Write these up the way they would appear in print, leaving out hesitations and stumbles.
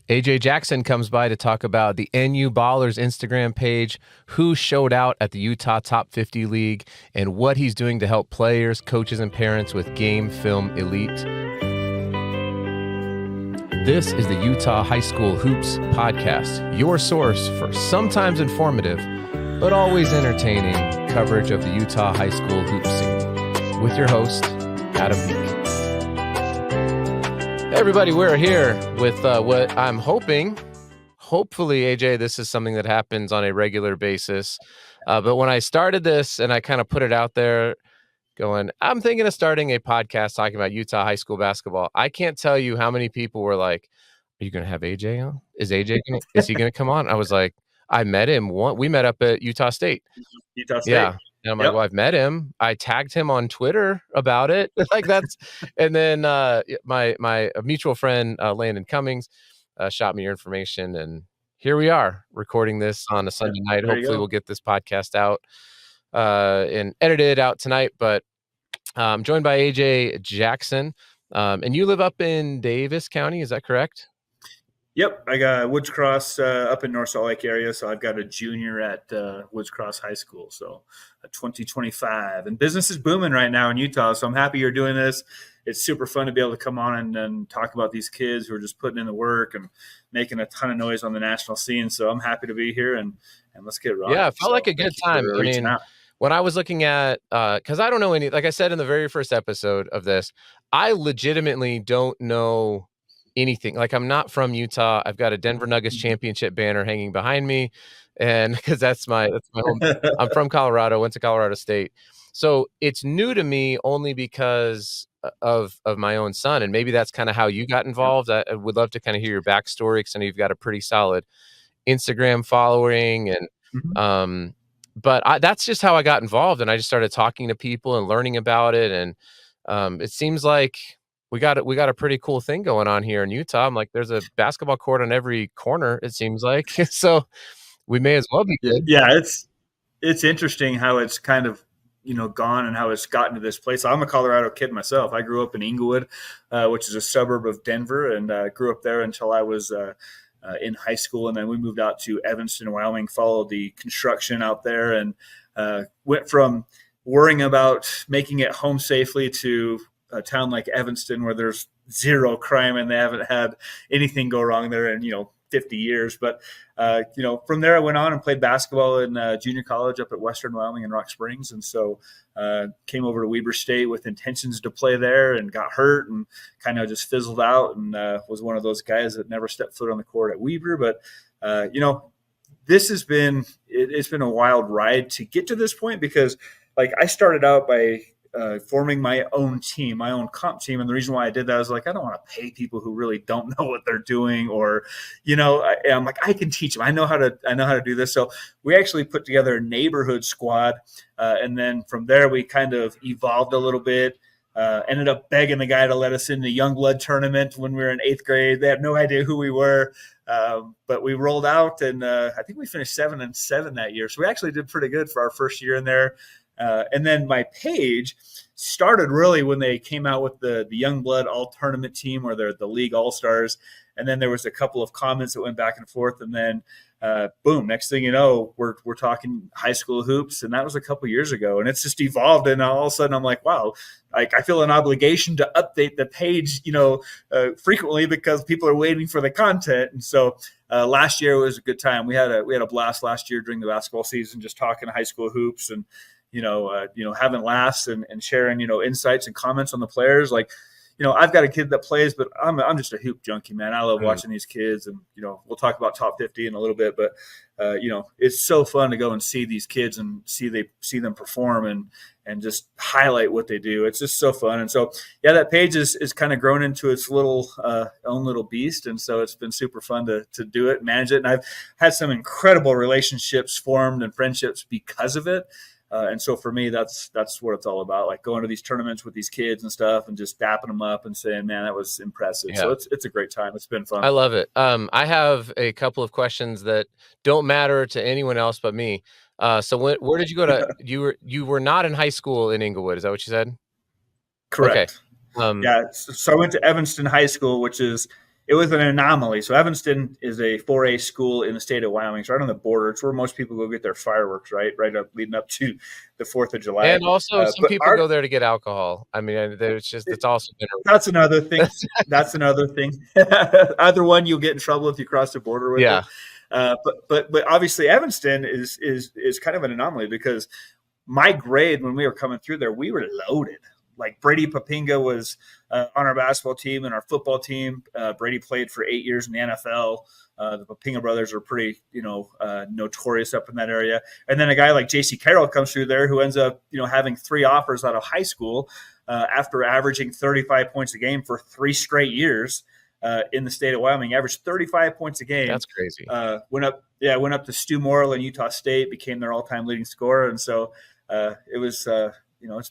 AJ Jackson comes by to talk about the NU Ballerz Instagram page, who showed out at the Utah Top 50 League, and what he's doing to help players, coaches, and parents with Game Film Elite. This is the Utah High School Hoops Podcast, your source for sometimes informative, but always entertaining coverage of the Utah High School Hoops scene. With your host, Adam Meek. Everybody, we're here with what I'm hopefully, AJ, this is something that happens on a regular basis. But when I started this and I kind of put it out there going, I'm thinking of starting a podcast talking about Utah high school basketball. I can't tell you how many people were like, are you going to have AJ on? Is he going to come on? I was like, I met him. We met up at Utah State. Yeah. And I'm like, well, I've met him. I tagged him on Twitter about it. And then my mutual friend, Landon Cummings, shot me your information. And here we are recording this on a Sunday night. Hopefully we'll get this podcast out and edited out tonight. But I'm joined by AJ Jackson. And you live up in Davis County. Is that correct? Yep, I got Woods Cross up in North Salt Lake area, so I've got a junior at Woods Cross High School, so 2025. And business is booming right now in Utah, so I'm happy you're doing this. It's super fun to be able to come on and talk about these kids who are just putting in the work and making a ton of noise on the national scene. So I'm happy to be here, and let's get rolling. Yeah, it felt like a good time. I mean, when I was looking at, because I don't know any, like I said in the very first episode of this, I legitimately don't know anything. Like, I'm not from Utah. I've got a Denver Nuggets championship banner hanging behind me, and because that's my home. I'm from Colorado, went to Colorado State, so it's new to me only because of my own son, and maybe that's kind of how you got involved. I would love to kind of hear your backstory, because I know you've got a pretty solid Instagram following, and but that's just how I got involved, and I just started talking to people and learning about it, and it seems like we got a pretty cool thing going on here in Utah. I'm like, there's a basketball court on every corner, it seems like. So we may as well be good. Yeah, it's interesting how it's kind of, gone and how it's gotten to this place. I'm a Colorado kid myself. I grew up in Inglewood, which is a suburb of Denver, and grew up there until I was in high school. And then we moved out to Evanston, Wyoming, followed the construction out there, and went from worrying about making it home safely to a town like Evanston where there's zero crime and they haven't had anything go wrong there in 50 years. But from there I went on and played basketball in junior college up at Western Wyoming in Rock Springs, and so came over to Weber State with intentions to play there, and got hurt and kind of just fizzled out, and was one of those guys that never stepped foot on the court at Weber. But this has been it's been a wild ride to get to this point, because like I started out by forming my own team, my own comp team. And the reason why I did that is like, I don't want to pay people who really don't know what they're doing, or, I'm like, I can teach them. I know how to do this. So we actually put together a neighborhood squad. And then from there, we kind of evolved a little bit, ended up begging the guy to let us in the young blood tournament when we were in 8th grade. They had no idea who we were. But we rolled out, and I think we finished 7-7 that year. So we actually did pretty good for our first year in there. And then my page started really when they came out with the Young Blood All Tournament team, or the League All Stars. And then there was a couple of comments that went back and forth, and then boom, next thing you know, we're talking high school hoops, and that was a couple years ago. And it's just evolved, and all of a sudden I'm like, wow, like I feel an obligation to update the page, frequently, because people are waiting for the content. And so last year was a good time. We had a blast last year during the basketball season, just talking high school hoops, and having laughs and sharing, insights and comments on the players. Like, I've got a kid that plays, but I'm just a hoop junkie, man. I love watching these kids, and, we'll talk about top 50 in a little bit, but, it's so fun to go and see these kids and see them perform and just highlight what they do. It's just so fun. And so, yeah, that page is kind of grown into its little own little beast. And so it's been super fun to do it, manage it. And I've had some incredible relationships formed and friendships because of it. And so for me, that's what it's all about, like going to these tournaments with these kids and stuff, and just dapping them up and saying, man, that was impressive. Yeah. So it's a great time. It's been fun. I love it. I have a couple of questions that don't matter to anyone else but me. So where did you go to? You were not in high school in Inglewood. Is that what you said? Correct. Okay. So I went to Evanston High School, which is it was an anomaly. So Evanston is a 4A school in the state of Wyoming. It's right on the border. It's where most people go get their fireworks, right up leading up to the 4th of July. And also, some But people go there to get alcohol. I mean, there's just it's also been that's another thing. That's another thing. Either one, you'll get in trouble if you cross the border with yeah. it. But obviously Evanston is kind of an anomaly because my grade when we were coming through there, we were loaded. Like Brady Papinga was on our basketball team and our football team. Brady played for 8 years in the NFL. The Papinga brothers are pretty, notorious up in that area. And then a guy like J.C. Carroll comes through there who ends up, having 3 offers out of high school after averaging 35 points a game for 3 straight years in the state of Wyoming. Averaged 35 points a game. That's crazy. Went up to Stu Morrill in Utah State, became their all-time leading scorer. And so it was it's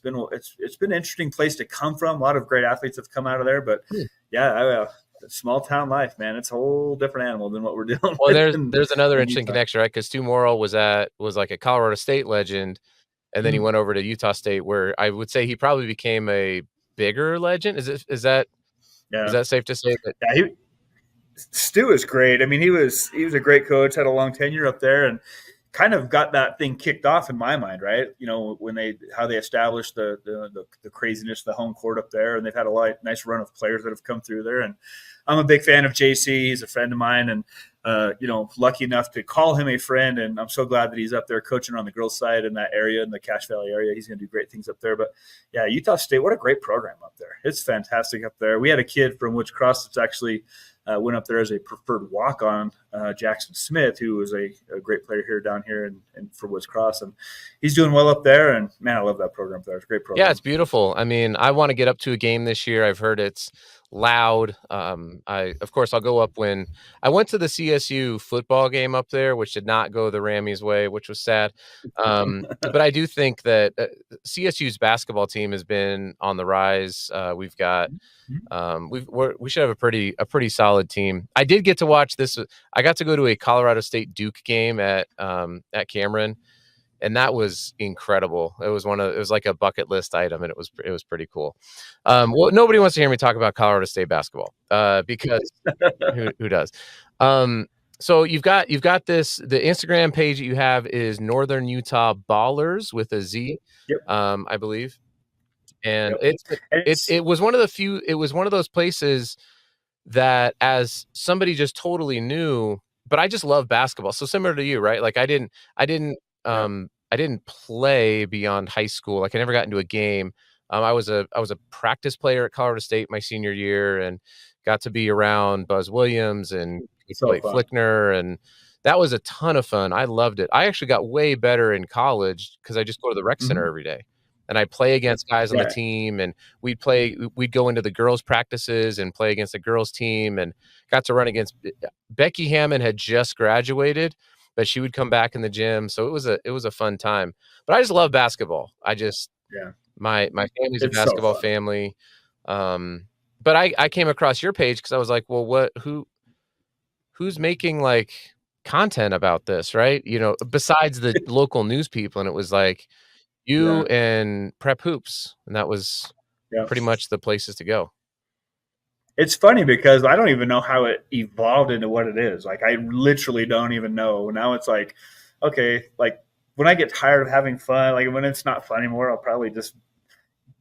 been an interesting place to come from. A lot of great athletes have come out of there, but small town life, man, it's a whole different animal than what we're doing. Well, there's another interesting connection, right? Because Stu Morrill was like a Colorado State legend, and then he went over to Utah State, where I would say he probably became a bigger legend. Is that safe to say? Stu is great. I mean, he was a great coach, had a long tenure up there, and kind of got that thing kicked off in my mind, right? When how they established the craziness of the home court up there, and they've had a nice run of players that have come through there. And I'm a big fan of JC. He's a friend of mine, and lucky enough to call him a friend. And I'm so glad that he's up there coaching on the girls' side in that area, in the Cache Valley area. He's going to do great things up there. But yeah, Utah State, what a great program up there. It's fantastic up there. We had a kid from Woods Cross that's actually went up there as a preferred walk-on, Jackson Smith, who was a great player down here and for Woods Cross, and he's doing well up there. And man, I love that program up there. It's a great program. Yeah, it's beautiful. I mean, I want to get up to a game this year. I've heard it's loud. Of course, I'll go up when I went to the CSU football game up there, which did not go the Rammies way, which was sad. But I do think that CSU's basketball team has been on the rise. We've got. We should have a pretty solid team. I did get to watch this. I got to go to a Colorado State Duke game at Cameron, and that was incredible. It was like a bucket list item, and it was pretty cool. Well, nobody wants to hear me talk about Colorado State basketball because who does? So you've got this. The Instagram page that you have is Northern Utah Ballerz with a Z, yep. I believe. And it was one of the few. It was one of those places that, as somebody just totally new, but I just love basketball. So similar to you, right? Like I didn't play beyond high school. Like I never got into a game. I was a practice player at Colorado State my senior year, and got to be around Buzz Williams and Blake Flickner, and that was a ton of fun. I loved it. I actually got way better in college because I just go to the rec center every day. And I'd play against guys on the team, and we'd go into the girls' practices and play against the girls' team, and got to run against Becky Hammond. Had just graduated, but she would come back in the gym. So it was a fun time. But I just love basketball. My family's a basketball family. But I came across your page because I was like, well, who's making like content about this, right? Besides the local news people, and it was like you and Prep Hoops, and that was pretty much the places to go. It's funny because I don't even know how it evolved into what it is. Like I literally don't even know. Now it's like, okay, like when I get tired of having fun, like when it's not fun anymore, I'll probably just,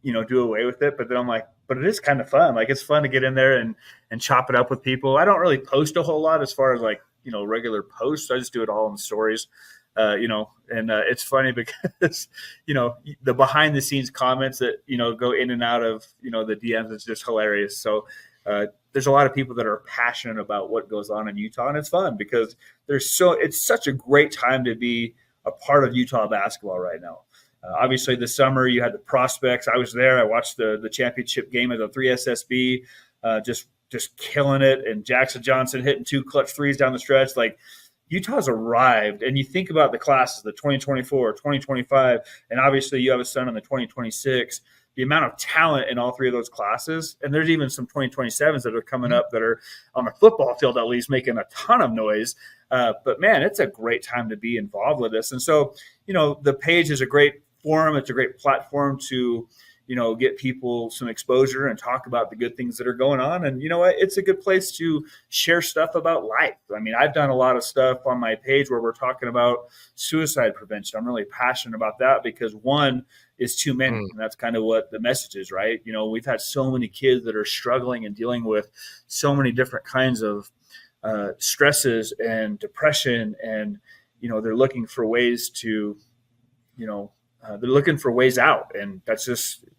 do away with it. But then I'm like, but it is kind of fun. Like it's fun to get in there and chop it up with people. I don't really post a whole lot as far as like, regular posts. I just do it all in the stories. It's funny because, the behind the scenes comments that, go in and out of, the DMs is just hilarious. So there's a lot of people that are passionate about what goes on in Utah, and it's fun because it's such a great time to be a part of Utah basketball right now. Obviously this summer you had the prospects. I was there. I watched the championship game as a 3SSB, just killing it. And Jackson Johnson hitting 2 clutch threes down the stretch. Like, Utah's arrived, and you think about the classes, the 2024, 2025, and obviously you have a son in the 2026, the amount of talent in all 3 of those classes. And there's even some 2027s that are coming up that are on the football field, at least, making a ton of noise. But man, it's a great time to be involved with this. And so, the page is a great forum. It's a great platform to, get people some exposure and talk about the good things that are going on. And you know what? It's a good place to share stuff about life. I mean, I've done a lot of stuff on my page where we're talking about suicide prevention. I'm really passionate about that because one is too many. And that's kind of what the message is, right? We've had so many kids that are struggling and dealing with so many different kinds of stresses and depression. And, they're looking for ways to, they're looking for ways out, and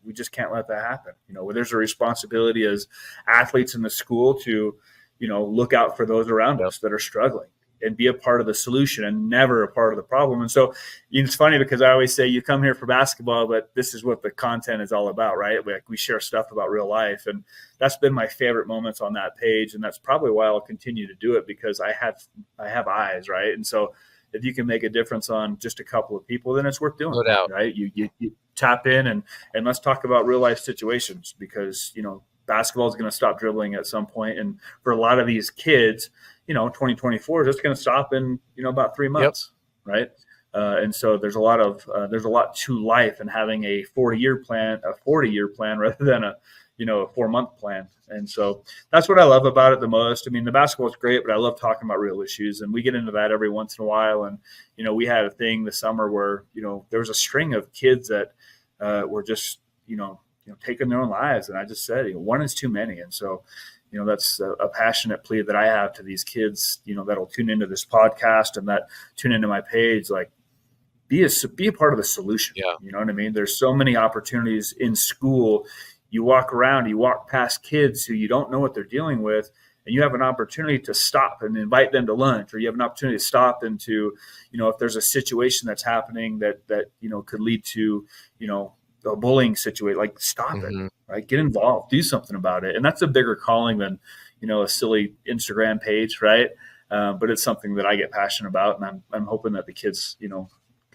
we just can't let that happen. There's a responsibility as athletes in the school to, look out for those around us that are struggling and be a part of the solution and never a part of the problem. And so it's funny because I always say you come here for basketball, but this is what the content is all about, right? We share stuff about real life, and that's been my favorite moments on that page, and that's probably why I'll continue to do it because I have eyes, right? And so if you can make a difference on just a couple of people, then it's worth doing. No doubt. Right? You tap in and let's talk about real life situations because, basketball is going to stop dribbling at some point. And for a lot of these kids, 2024 is just going to stop in, about 3 months. Yep. Right. And so there's a lot to life, and having a 40-year plan rather than a 4-month plan. And so that's what I love about it the most. I mean, the basketball is great, but I love talking about real issues, and we get into that every once in a while. And, we had a thing this summer where, there was a string of kids that were just, taking their own lives. And I just said, one is too many. And so, that's a passionate plea that I have to these kids, that'll tune into this podcast and that tune into my page, like, be a part of the solution. Yeah. You know what I mean? There's so many opportunities in school. You walk past kids who you don't know what they're dealing with, and you have an opportunity to stop and invite them to lunch, or you have an opportunity to stop and to, if there's a situation that's happening that could lead to, a bullying situation, like stop it, right? Get involved, do something about it. And that's a bigger calling than, a silly Instagram page, right? But it's something that I get passionate about, and I'm hoping that the kids,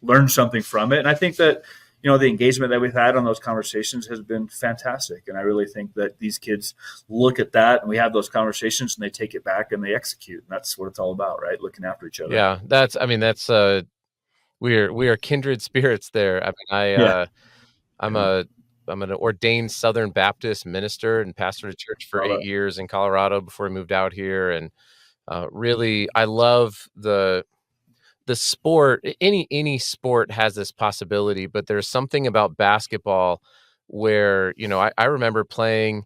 learn something from it. And I think that, the engagement that we've had on those conversations has been fantastic. And I really think that these kids look at that, and we have those conversations, and they take it back and they execute. And that's what it's all about, right? Looking after each other. Yeah. We are kindred spirits there. I mean, I'm an ordained Southern Baptist minister and pastored a church for 8 years in Colorado before I moved out here. And really, I love the sport. Any sport has this possibility, but there's something about basketball where, I remember playing,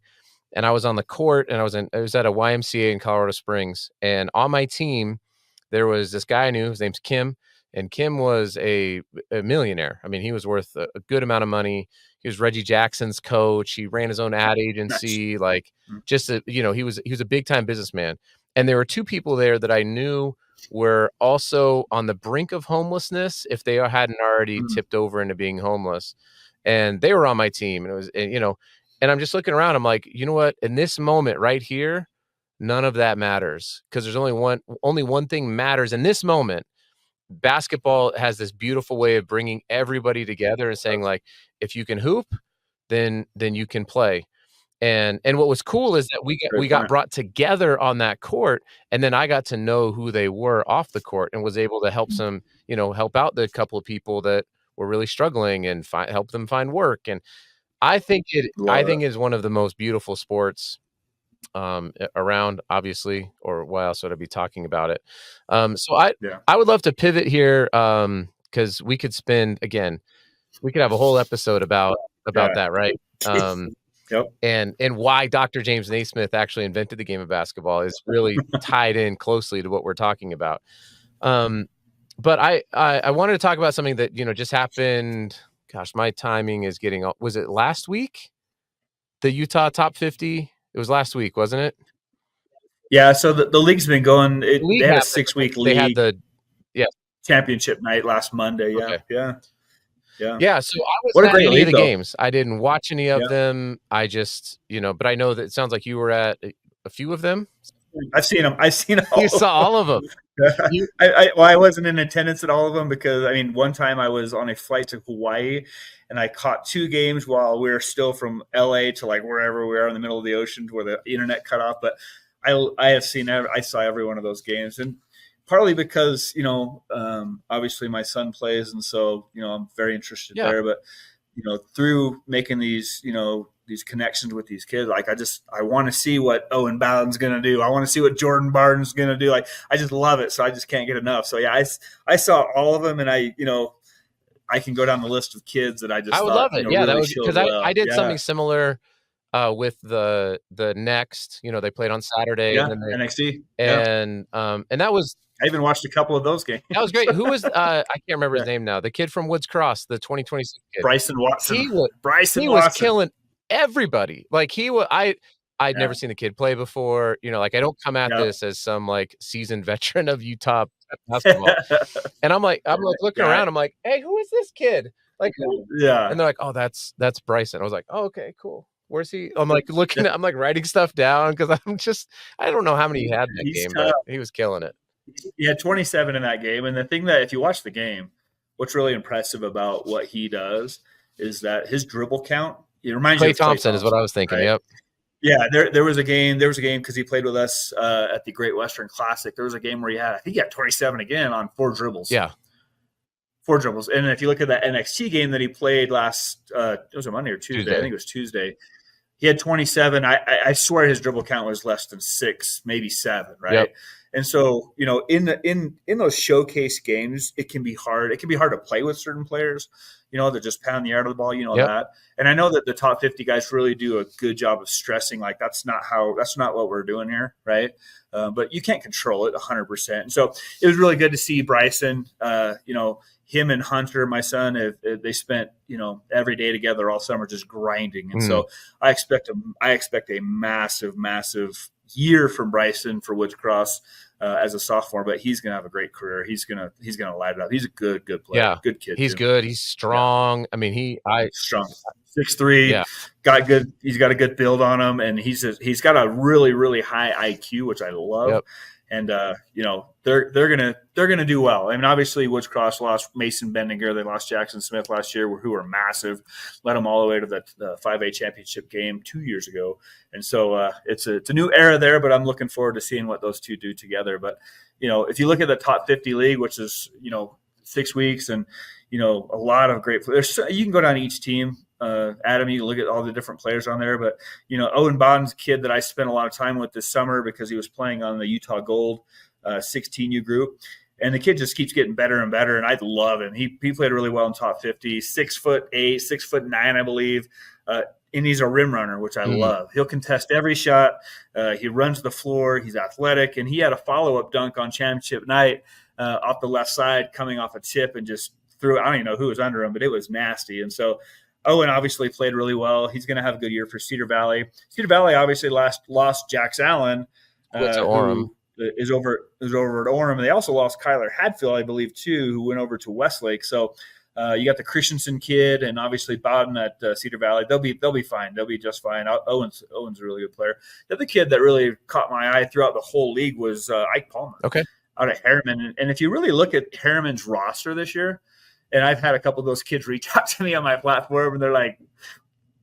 and I was on the court, and I was at a YMCA in Colorado Springs, and on my team there was this guy I knew. His name's Kim, and Kim was a millionaire. I mean, he was worth a good amount of money. He was Reggie Jackson's coach. He ran his own ad agency. Like, just he was a big time businessman. And there were two people there that I knew were also on the brink of homelessness if they hadn't already tipped over into being homeless. And they were on my team, and it was, and I'm just looking around. I'm like, you know what? In this moment right here, none of that matters, because there's only one thing matters in this moment. Basketball has this beautiful way of bringing everybody together and saying, like, if you can hoop, then you can play. And what was cool is that we got brought together on that court, and then I got to know who they were off the court and was able to help help out the couple of people that were really struggling and help them find work. And I think it is one of the most beautiful sports around, obviously, or why else would I be talking about it? So I would love to pivot here, because we could have a whole episode about that, right? Yep. And why Dr. James Naismith actually invented the game of basketball is really tied in closely to what we're talking about. But I wanted to talk about something that, just happened. Gosh, my timing is getting off. Was it last week? The Utah top 50? It was last week, wasn't it? Yeah. So the league's been going. They had a 6-week league. They had the championship night last Monday. Yeah. Okay. Yeah. Yeah. Yeah. So I wasn't at any of the games. I didn't watch any of them. I just, but I know that it sounds like you were at a few of them. I've seen them. You saw all of them. I wasn't in attendance at all of them because, one time I was on a flight to Hawaii, and I caught 2 games while we were still from LA to like wherever we are in the middle of the ocean where the internet cut off. But I saw every one of those games, and partly because, obviously my son plays, and so, I'm very interested there. But through making these, these connections with these kids, like I want to see what Owen Bowden's going to do. I want to see what Jordan Barton's going to do. Like, I just love it. So I just can't get enough. So yeah, I saw all of them, and I can go down the list of kids that I just would thought, love it. Yeah, that really was showed because well. I did Yeah. something similar with the next. They played on Saturday, Yeah. and then NXT. Yeah. and that was I even watched a couple of those games. great. Who was I can't remember his Yeah. name now. The kid from Woods Cross, the 2026 kid. Bryson Watson. He was Bryson he was Watson. killing everybody. Like, I'd Yeah. never seen the kid play before. Like, I don't come at Yeah. this as some like seasoned veteran of Utah basketball. And I'm like looking around. I'm like, hey, who is this kid? Like, Yeah. and they're like, oh, that's Bryson. I was like, oh, okay, cool. Where's he? I'm like looking at, I'm like writing stuff down because I don't know how many he had in that He's game, tough. but he was killing it. He had 27 in that game. And the thing that, if you watch the game, what's really impressive about what he does is that his dribble count, it reminds you Klay of Thompson is what I was thinking. right? Yep. Yeah, there was a game because he played with us at the Great Western Classic. There was a game where I think he had 27 again on 4 dribbles. Yeah. 4 dribbles. And if you look at that NXT game that he played last, it was a Monday or Tuesday. I think it was Tuesday. He had 27. I swear his dribble count was less than 6, maybe 7, right? Yep. And so, in those showcase games, it can be hard. It can be hard to play with certain players, that just pound the air out of the ball, Yep. that. And I know that the top 50 guys really do a good job of stressing, like, that's not what we're doing here, right? But you can't control it 100%. And so it was really good to see Bryson, him and Hunter, my son, they spent, every day together all summer just grinding. And so I expect a massive, massive year from Bryson for Woods Cross as a sophomore, but he's going to have a great career. He's going to light it up. He's a good player. Yeah. Good kid. He's good. He's strong. Yeah. I mean, strong. 6'3", yeah. He's got a good build on him, and he's got a really, really high IQ, which I love. Yep. And they're gonna do well. I mean, obviously Woods Cross lost Mason Bendinger, they lost Jackson Smith last year, who were massive, led them all the way to the 5A championship game 2 years ago. And so it's a new era there, but I'm looking forward to seeing what those two do together. But if you look at the top 50 league, which is 6 weeks, and a lot of great players, you can go down to each team. Adam, you look at all the different players on there, but Owen Bowden's a kid that I spent a lot of time with this summer because he was playing on the Utah Gold 16U group, and the kid just keeps getting better and better, and I love him. He played really well in top 50, 6'8", 6'9", I believe, and he's a rim runner, which I love. He'll contest every shot. He runs the floor. He's athletic, and he had a follow-up dunk on championship night off the left side, coming off a tip and just threw it. I don't even know who was under him, but it was nasty. And so Owen obviously played really well. He's going to have a good year for Cedar Valley. Cedar Valley obviously lost Jax Allen, to Orem. who is over at Orem. And they also lost Kyler Hadfield, I believe, too, who went over to Westlake. So you got the Christensen kid and obviously Bowden at Cedar Valley. They'll be fine. They'll be just fine. Owen's a really good player. The other kid that really caught my eye throughout the whole league was Ike Palmer. Okay. Out of Harriman. And if you really look at Harriman's roster this year, and I've had a couple of those kids reach out to me on my platform, and they're like,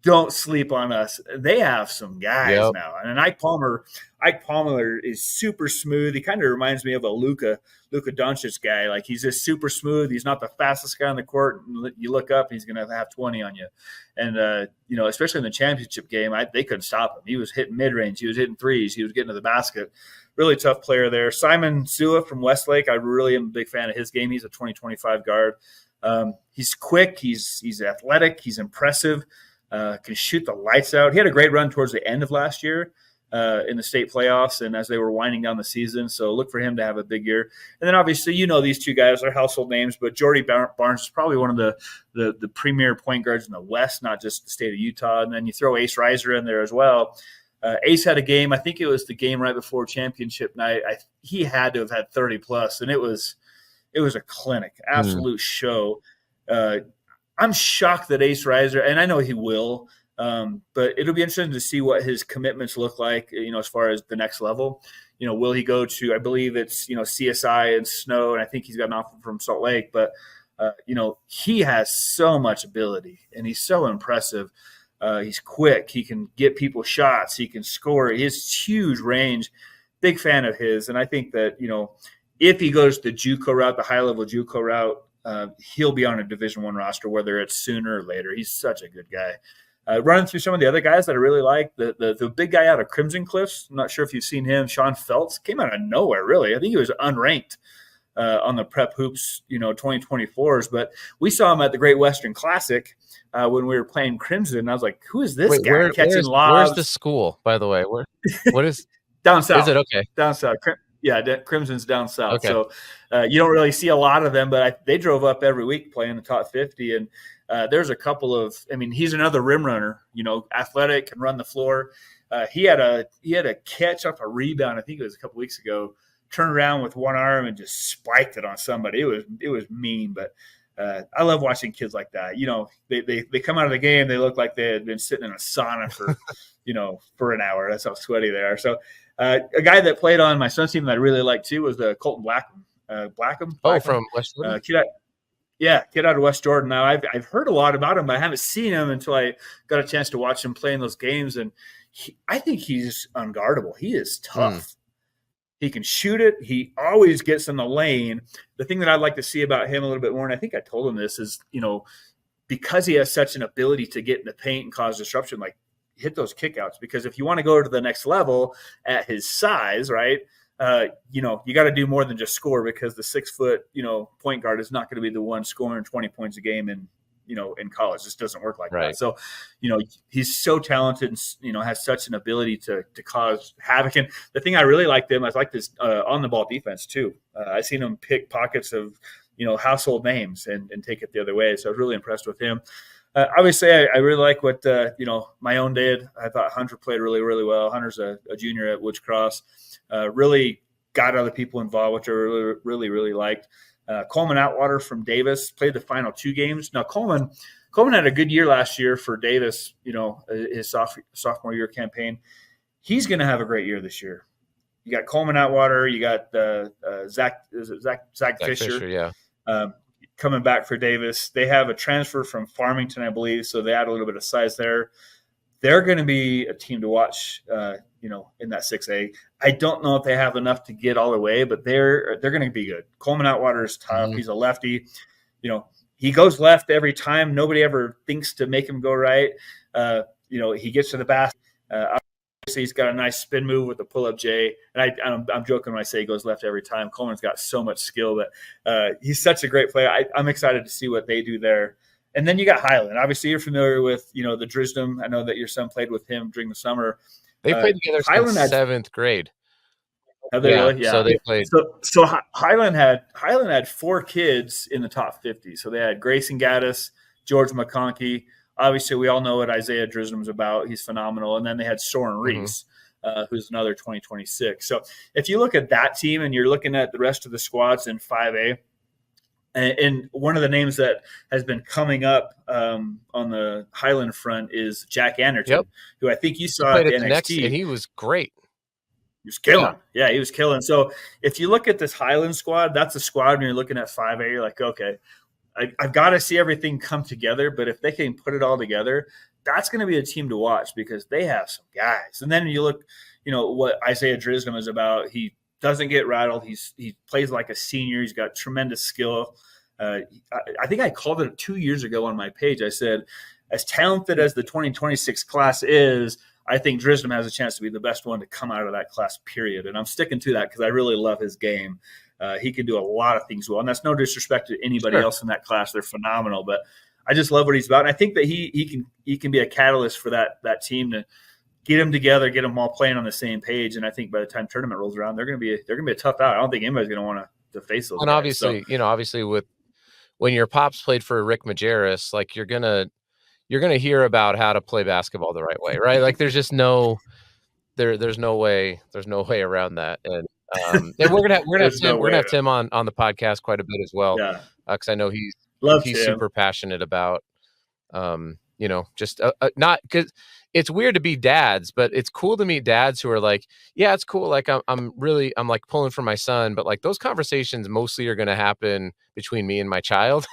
don't sleep on us. They have some guys now. And Ike Palmer is super smooth. He kind of reminds me of a Luka Doncic guy. Like, he's just super smooth. He's not the fastest guy on the court. You look up, he's going to have 20 on you. And, especially in the championship game, they couldn't stop him. He was hitting mid-range. He was hitting threes. He was getting to the basket. Really tough player there. Simon Sua from Westlake, I really am a big fan of his game. He's a 2025 guard. He's quick. He's athletic. He's impressive. Can shoot the lights out. He had a great run towards the end of last year in the state playoffs and as they were winding down the season. So look for him to have a big year. And then obviously, these two guys are household names, but Jordy Barnes is probably one of the premier point guards in the West, not just the state of Utah. And then you throw Ace Reiser in there as well. Ace had a game. I think it was the game right before championship night. He had to have had 30 plus, and it was a clinic, absolute show. I'm shocked that Ace Reiser, and I know he will, but it'll be interesting to see what his commitments look like, as far as the next level. Will he go to, I believe it's, CSI and Snow, and I think he's got an offer from Salt Lake, but, he has so much ability, and he's so impressive. He's quick. He can get people shots. He can score. He has huge range. Big fan of his, and I think that, if he goes the JUCO route, the high-level JUCO route, he'll be on a Division I roster, whether it's sooner or later. He's such a good guy. Running through some of the other guys that I really like, the big guy out of Crimson Cliffs, I'm not sure if you've seen him, Sean Feltz, came out of nowhere, really. I think he was unranked on the Prep Hoops, 2024s, but we saw him at the Great Western Classic when we were playing Crimson. I was like, who is this guy catching lobs? Where's the school, by the way? What is down south? Is it okay? Down south. Yeah, Crimson's down south. Okay. So you don't really see a lot of them, but they drove up every week playing the top 50. And there's a couple of, he's another rim runner, athletic, can run the floor. He had a catch up a rebound, I think it was a couple weeks ago, turned around with one arm and just spiked it on somebody. It was mean, but I love watching kids like that. They come out of the game, they look like they had been sitting in a sauna for, for an hour. That's how sweaty they are. So a guy that played on my son's team that I really liked too was Colton Blackham. Blackham. Oh, from West Jordan? Kid out of West Jordan. Now, I've heard a lot about him, but I haven't seen him until I got a chance to watch him play in those games. And I think he's unguardable. He is tough. He can shoot it. He always gets in the lane. The thing that I'd like to see about him a little bit more, and I think I told him this, is, because he has such an ability to get in the paint and cause disruption, like hit those kickouts. Because if you want to go to the next level at his size, right, you got to do more than just score, because the 6 foot, point guard is not going to be the one scoring 20 points a game in college. It just doesn't work like that. So, he's so talented and, has such an ability to cause havoc. And the thing I really liked him, I like this on the ball defense too. I seen him pick pockets of, household names and take it the other way. So I was really impressed with him. Obviously, I really like what, my own did. I thought Hunter played really, really well. Hunter's a junior at Woods Cross. Really got other people involved, which I really, really, really liked. Coleman Atwater from Davis played the final 2 games. Now, Coleman had a good year last year for Davis, his sophomore year campaign. He's going to have a great year this year. You got Coleman Atwater. You got Zach Fisher. Yeah. Coming back for Davis. They have a transfer from Farmington, I believe, so they add a little bit of size there. They're going to be a team to watch, in that 6A. I don't know if they have enough to get all the way, but they're going to be good. Coleman Atwater is tough. Mm-hmm. He's a lefty. He goes left every time. Nobody ever thinks to make him go right. He gets to the basket. Obviously, he's got a nice spin move with the pull-up J. And I'm joking when I say he goes left every time. Coleman's got so much skill, but he's such a great player. I'm excited to see what they do there. And then you got Highland. Obviously, you're familiar with, the Drisdom. I know that your son played with him during the summer. They played together since 7th grade. Have they really? Yeah. So they played. So Highland had 4 kids in the top 50. So they had Grayson Gaddis, George McConkey. Obviously, we all know what Isaiah Drisdom's about. He's phenomenal. And then they had Soren Reese, who's another 2026. So if you look at that team and you're looking at the rest of the squads in 5A, and one of the names that has been coming up on the Highland front is Jack Anderton, who I think you saw at the NXT. And he was great. He was killing. Yeah, he was killing. So if you look at this Highland squad, that's a squad when you're looking at 5A, you're like, okay, I've got to see everything come together. But if they can put it all together, that's going to be a team to watch, because they have some guys. And then you look, what Isaiah Drisdom is about. He doesn't get rattled. He plays like a senior. He's got tremendous skill. I think I called it 2 years ago on my page. I said, as talented as the 2026 class is, I think Drisdom has a chance to be the best one to come out of that class, period. And I'm sticking to that because I really love his game. He can do a lot of things well. And that's no disrespect to anybody else in that class. They're phenomenal. But I just love what he's about. And I think that he can be a catalyst for that team to get them together, get them all playing on the same page. And I think by the time tournament rolls around, they're going to be a tough out. I don't think anybody's going to want to face those. And guys. Obviously, with when your pops played for Rick Majerus, like you're gonna hear about how to play basketball the right way, right? Like there's just there's no way around that. And we're gonna have Tim on the podcast quite a bit as well, because I know he's super passionate about not because it's weird to be dads, but it's cool to meet dads who are like, yeah, it's cool. Like I'm like pulling for my son, but like those conversations mostly are going to happen between me and my child.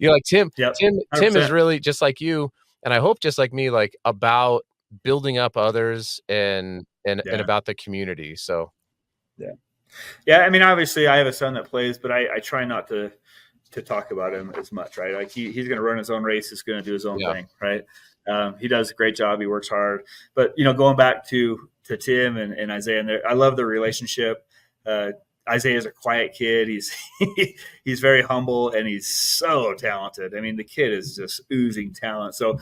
Like Tim is really just like you. And I hope just like me, like about building up others and about the community. So, yeah. I mean, obviously I have a son that plays, but I try not to to talk about him as much, right? Like he's going to run his own race. He's going to do his own thing, right? He does a great job. He works hard. But going back to Tim and Isaiah, and I love the relationship. Isaiah is a quiet kid. He's very humble, and he's so talented. I mean, the kid is just oozing talent. So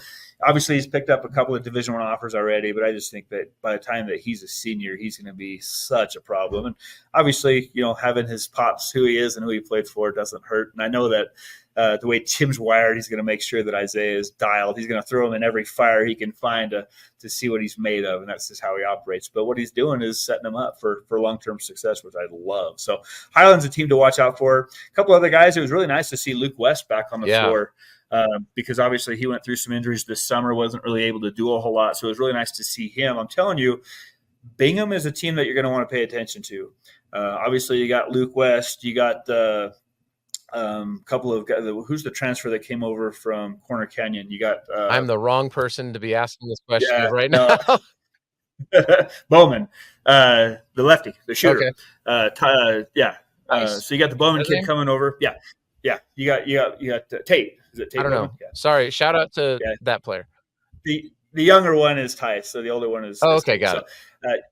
obviously he's picked up a couple of Division I offers already, but I just think that by the time that he's a senior, he's going to be such a problem. And obviously, having his pops who he is and who he played for doesn't hurt. And I know that the way Tim's wired, he's going to make sure that Isaiah is dialed. He's going to throw him in every fire he can find to see what he's made of, and that's just how he operates. But what he's doing is setting him up for long-term success, which I love. So Highland's a team to watch out for. A couple other guys. It was really nice to see Luke West back on the floor. Because obviously he went through some injuries this summer, wasn't really able to do a whole lot. So it was really nice to see him. I'm telling you, Bingham is a team that you're going to want to pay attention to. Obviously, you got Luke West. You got couple of guys. Who's the transfer that came over from Corner Canyon? You got. I'm the wrong person to be asking this question right now. Bowman, the lefty, the shooter. Okay. Nice. So you got the Bowman kid coming over. Yeah. You got Tate. Is it Tate? I don't know. Yeah. Sorry. Shout out to that player. The younger one is Tice, so the older one is. Oh, okay, got it.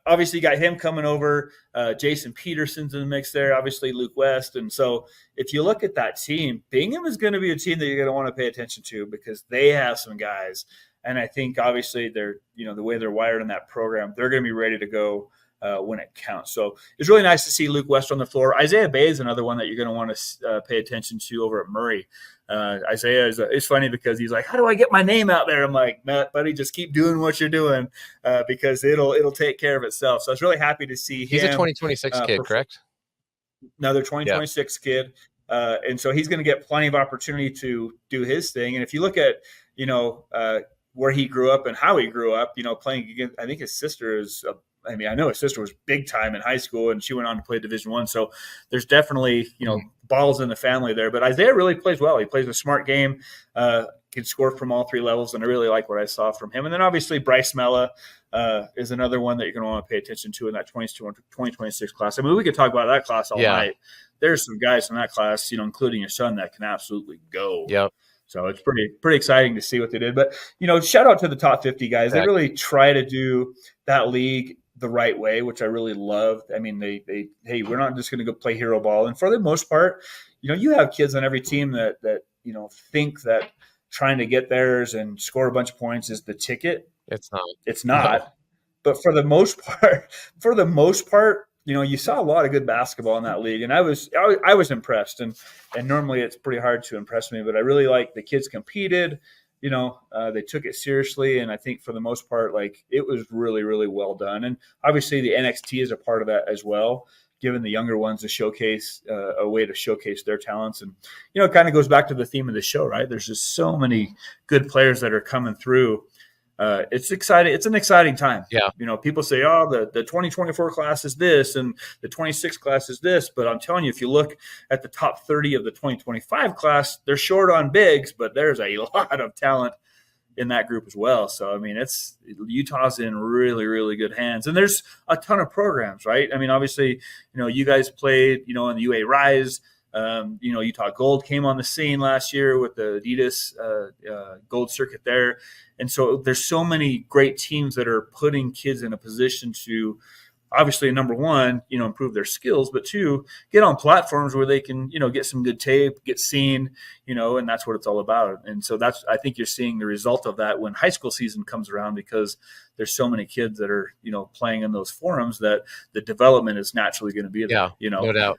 Obviously, you got him coming over. Jason Peterson's in the mix there. Obviously, Luke West. And so if you look at that team, Bingham is going to be a team that you're going to want to pay attention to because they have some guys. And I think, obviously, they're the way they're wired in that program, they're going to be ready to go when it counts. So it's really nice to see Luke West on the floor. Isaiah Bay is another one that you're going to want to pay attention to over at Murray. Isaiah it's funny because he's like, how do I get my name out there? I'm like, Matt, buddy, just keep doing what you're doing because it'll take care of itself. So I was really happy to see him. He's a 2026 kid, correct? Another 2026 kid. And so he's going to get plenty of opportunity to do his thing. And if you look at, where he grew up and how he grew up, playing against, I think his sister is I know his sister was big time in high school and she went on to play Division I. So there's definitely, balls in the family there. But Isaiah really plays well. He plays a smart game, can score from all three levels. And I really like what I saw from him. And then obviously Bryce Mella is another one that you're going to want to pay attention to in that 2026 class. I mean, we could talk about that class all night. There's some guys in that class, including your son, that can absolutely go. Yep. So it's pretty exciting to see what they did. But, shout out to the top 50 guys. Exactly. They really try to do that league the right way, which I really loved. I mean, hey, we're not just going to go play hero ball. And for the most part, you have kids on every team that think that trying to get theirs and score a bunch of points is the ticket. It's not. It's not. No. But for the most part, you saw a lot of good basketball in that league, and I was impressed. And normally it's pretty hard to impress me, but I really like the kids competed. They took it seriously, and I think for the most part, it was really, really well done. And obviously, the NXT is a part of that as well, giving the younger ones a way to showcase their talents. And it kind of goes back to the theme of the show, right? There's just so many good players that are coming through. It's exciting. It's an exciting time. Yeah. People say, oh, the 2024 class is this and the 26 class is this. But I'm telling you, if you look at the top 30 of the 2025 class, they're short on bigs, but there's a lot of talent in that group as well. So, I mean, Utah's in really, really good hands. And there's a ton of programs, right? I mean, obviously, you guys played, in the UA Rise. Utah Gold came on the scene last year with the Adidas Gold Circuit there. And so there's so many great teams that are putting kids in a position to obviously, number one, improve their skills, but two, get on platforms where they can, get some good tape, get seen, and that's what it's all about. And so I think you're seeing the result of that when high school season comes around because there's so many kids that are, playing in those forums that the development is naturally going to be there, no doubt.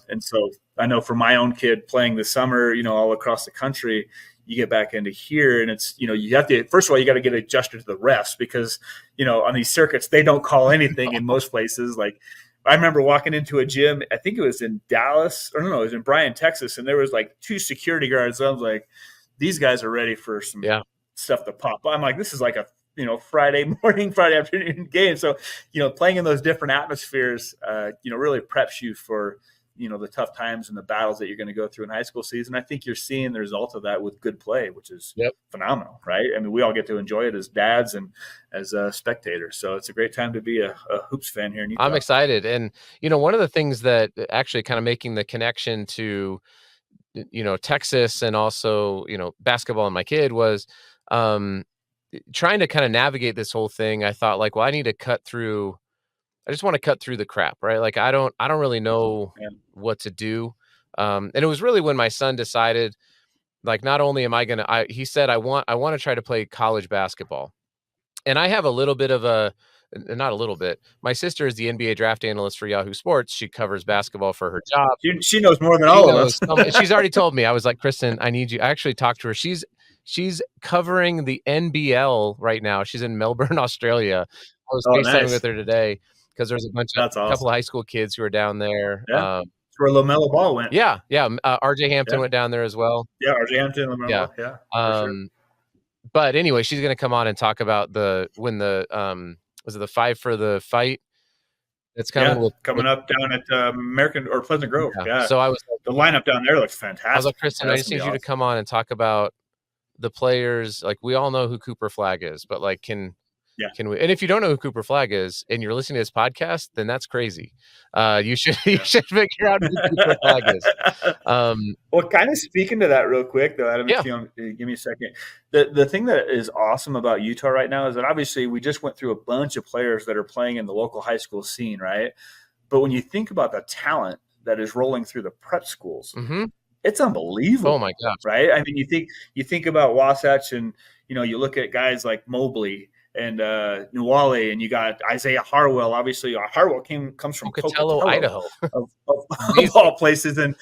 And so I know for my own kid playing this summer, all across the country, you get back into here and it's, you have to, first of all, you got to get adjusted to the refs because, on these circuits, they don't call anything in most places. Like I remember walking into a gym, I think it was in Dallas, or no, it was in Bryan, Texas. And there was two security guards. I was like, these guys are ready for some stuff to pop. I'm like, this is like a, Friday morning, Friday afternoon game. So, playing in those different atmospheres, really preps you for, the tough times and the battles that you're going to go through in high school season. I think you're seeing the result of that with good play, which is phenomenal, right? I mean, we all get to enjoy it as dads and as spectators. So it's a great time to be a hoops fan here in Utah. I'm excited. And, one of the things that actually kind of making the connection to Texas and also, basketball and my kid was, um, trying to kind of navigate this whole thing. I thought like, well, I just want to cut through the crap, right? Like I don't really know Yeah. what to do. And it was really when my son decided, like, not only am I gonna, he said, I want to try to play college basketball. And I have a little bit of not a little bit. My sister is the NBA draft analyst for Yahoo Sports. She covers basketball for her job. She knows more than She all of knows. us. She's already told me. I was like, Kristen, I need you. I actually talked to her. She's covering the NBL right now. She's in Melbourne, Australia. I was Oh, FaceTiming with nice. her today because there's That's a couple awesome. of high school kids who are down there. Yeah. That's where LaMelo Ball went. Yeah, yeah. RJ Hampton Yeah. went down there as well. Yeah. RJ Hampton, LaMelo Yeah. Ball. Yeah. For sure. But anyway, she's gonna come on and talk about when the was it the Five for the Fight that's coming coming up down at American or Pleasant Grove. Yeah. So I was like, the lineup down there looks fantastic. I was like, Kristen, I just need you to come on and talk about the players. Like, we all know who Cooper Flagg is, but like, can we? And if you don't know who Cooper Flagg is and you're listening to this podcast, then that's crazy. You should figure out who Cooper Flagg is. Well, kind of speaking to that real quick, though, Adam, if you give me a second. The thing that is awesome about Utah right now is that obviously we just went through a bunch of players that are playing in the local high school scene, right? But when you think about the talent that is rolling through the prep schools, it's unbelievable. Oh my gosh. Right? I mean, you think about Wasatch, and you look at guys like Mobley and Nuwale, and you got Isaiah Harwell. Obviously, Harwell comes from Pocatello, Idaho, of all places. And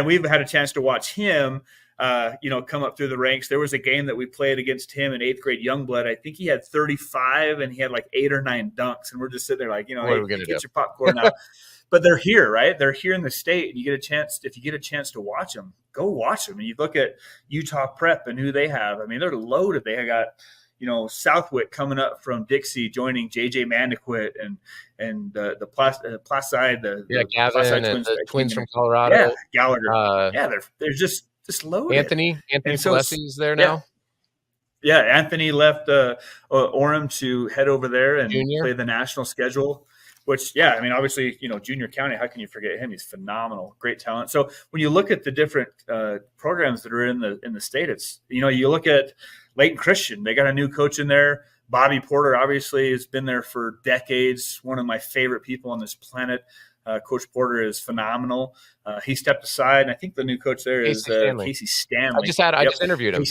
we've had a chance to watch him, come up through the ranks. There was a game that we played against him in 8th grade Youngblood. I think he had 35 and he had like 8 or 9 dunks. And we're just sitting there like, what are we gonna get your popcorn now. But they're here, right? They're here in the state. And you get a chance, if you get a chance to watch them, go watch them. And you look at Utah Prep and who they have. I mean, they're loaded. They got, Southwick coming up from Dixie, joining JJ Mandequit and the Placide, Gavin Placide and the twins from Colorado. Yeah, Gallagher. They're just loaded. Anthony Plessy's there now. Yeah, Anthony left Orem to head over there and Junior. Play the national schedule. Which, I mean, obviously, Junior County, how can you forget him? He's phenomenal, great talent. So when you look at the different programs that are in the state, it's, you look at Layton Christian, they got a new coach in there. Bobby Porter, obviously, has been there for decades. One of my favorite people on this planet. Coach Porter is phenomenal. He stepped aside, and I think the new coach there is Casey Stanley. I just interviewed him.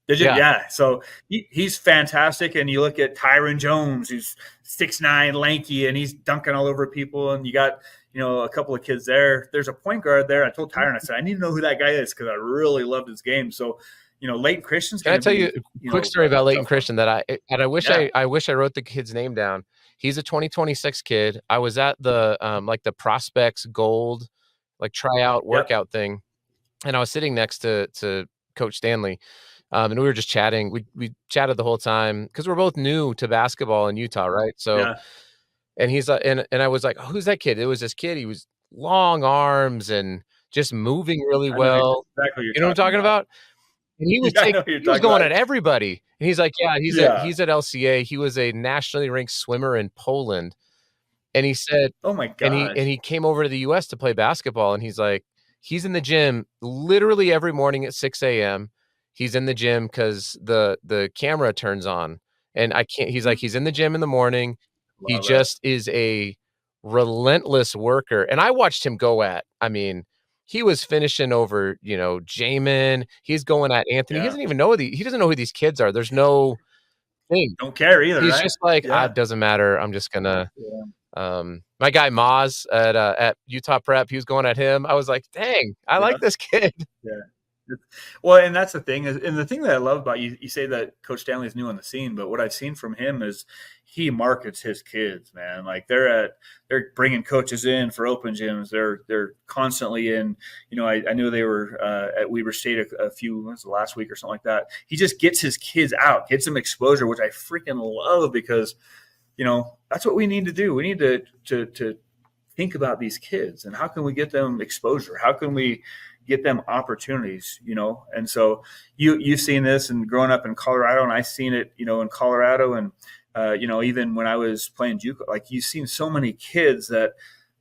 Did you? Yeah. So he's fantastic. And you look at Tyron Jones, who's 6'9", lanky, and he's dunking all over people. And you got, a couple of kids there. There's a point guard there. I told Tyron, I said, I need to know who that guy is because I really loved his game. So, Layton Christian's. Can I tell you a quick story about Layton Christian that I wish I wrote the kid's name down. He's a 2026 kid. I was at the like the Prospects Gold like tryout workout thing, and I was sitting next to Coach Stanley. And we were just chatting. We chatted the whole time because we're both new to basketball in Utah, right? So, and he's and I was like, oh, "Who's that kid?" It was this kid. He was long arms and just moving really well. Exactly you know what I'm talking about? And he was he was going at everybody. And he's like, "Yeah, he's at LCA. He was a nationally ranked swimmer in Poland." And he said, "Oh my god!" And he came over to the U.S. to play basketball. And he's like, he's in the gym literally every morning at 6 a.m. He's in the gym because the camera turns on, and I can't. He's like, he's in the gym in the morning. He just is a relentless worker, and I watched him go at. I mean, he was finishing over, Jamin. He's going at Anthony. He doesn't even know he doesn't know who these kids are. There's no thing. Don't care either. He's just like, it doesn't matter. I'm just gonna. My guy Maz at Utah Prep, he was going at him. I was like, dang, I like this kid. Yeah. Well, and that's the thing and the thing that I love about you say that Coach Stanley's new on the scene, but what I've seen from him is he markets his kids, man. Like they're bringing coaches in for open gyms. They're constantly in, I knew they were at Weber State a few last week or something like that. He just gets his kids out, gets them exposure, which I freaking love because, that's what we need to do. We need to think about these kids and how can we get them exposure? How can we get them opportunities, And so you've seen this and growing up in Colorado, and I've seen it, in Colorado and, even when I was playing JUCO, like you've seen so many kids that,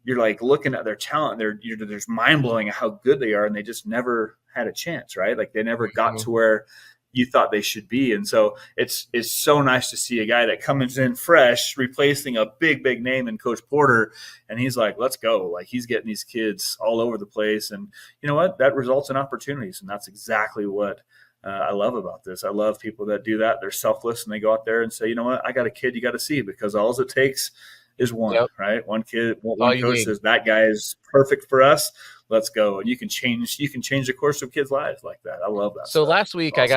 you're like looking at their talent. There's mind blowing how good they are, and they just never had a chance, right? Like they never got Mhm. to where you thought they should be. And so it's so nice to see a guy that comes in fresh, replacing a big name in Coach Porter, and he's like, let's go. Like he's getting these kids all over the place, and you know what? That results in opportunities, and that's exactly what I love about this. I love people that do that. They're selfless and they go out there and say, you know what? I got a kid you got to see, because all it takes is one, Yep. right? One kid, All one you coach need. says that guy is perfect for us. Let's go. And you can change the course of kids' lives like that. I love that So stuff. last It's week awesome. I